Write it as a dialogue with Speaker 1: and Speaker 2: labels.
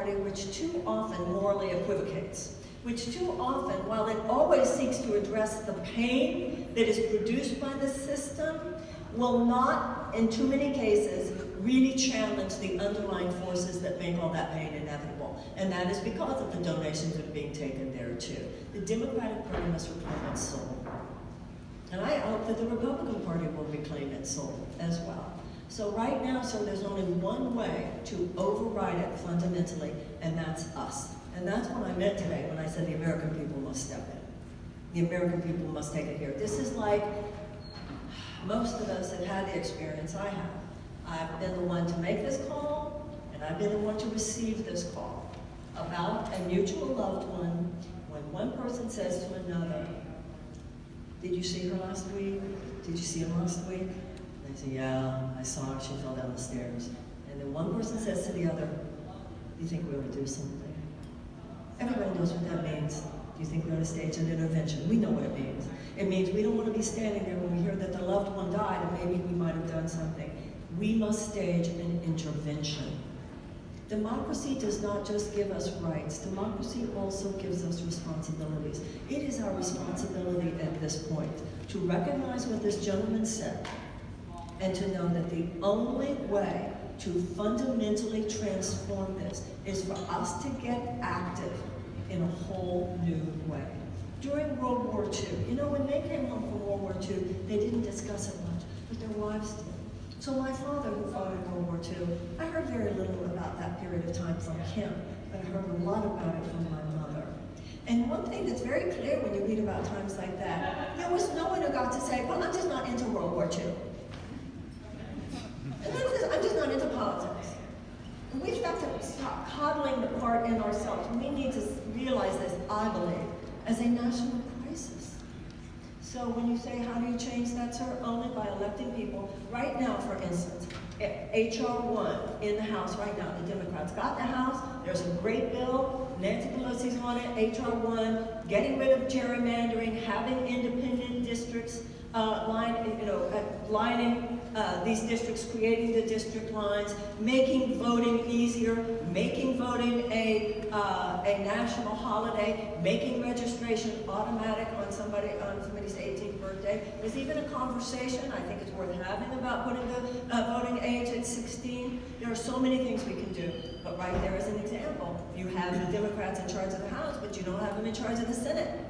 Speaker 1: Party which too often morally equivocates, which too often, while it always seeks to address the pain that is produced by the system, will not, in too many cases, really challenge the underlying forces that make all that pain inevitable. And that is because of the donations that are being taken there too. The Democratic Party must reclaim its soul. And I hope that the Republican Party will reclaim its soul as well. So right now, so there's only one way to override it fundamentally, and that's us. And that's what I meant today when I said the American people must step in. The American people must take it here. This is like, most of us have had the experience I have. I've been the one to make this call, and I've been the one to receive this call about a mutual loved one when one person says to another, did you see her last week? Did you see him last week? And they say, yeah, I saw her, she fell down the stairs. And then one person says to the other, do you think we ought to do something? Everybody knows what that means. Do you think we ought to stage an intervention? We know what it means. It means we don't want to be standing there when we hear that the loved one died and maybe we might have done something. We must stage an intervention. Democracy does not just give us rights. Democracy also gives us responsibilities. It is our responsibility at this point to recognize what this gentleman said and to know that the only way to fundamentally transform this is for us to get active in a whole new way. During World War II, you know, when they came home from World War II, they didn't discuss it much, but their wives did. So my father, who fought in World War II, I heard very little about that period of time from him, but I heard a lot about it from my mother. And one thing that's very clear when you read about times like that, there was no one who got to say, well, I'm just not into World War II. And I'm just not into politics. And we've got to stop coddling the part in ourselves. We need to realize this, I believe, as a national crisis. So when you say, how do you change that, sir? Only by electing people. Right now, for instance, H.R. 1 in the House right now, the Democrats got the House. There's a great bill. Nancy Pelosi's on it, H.R. 1, getting rid of gerrymandering, having independent districts, lining these districts, creating the district lines, making voting easier, making voting a national holiday, making registration automatic on somebody's 18th birthday. There's even a conversation I think it's worth having about putting the voting age at 16. There are so many things we can do, but right there is an example. You have the Democrats in charge of the House, but you don't have them in charge of the Senate.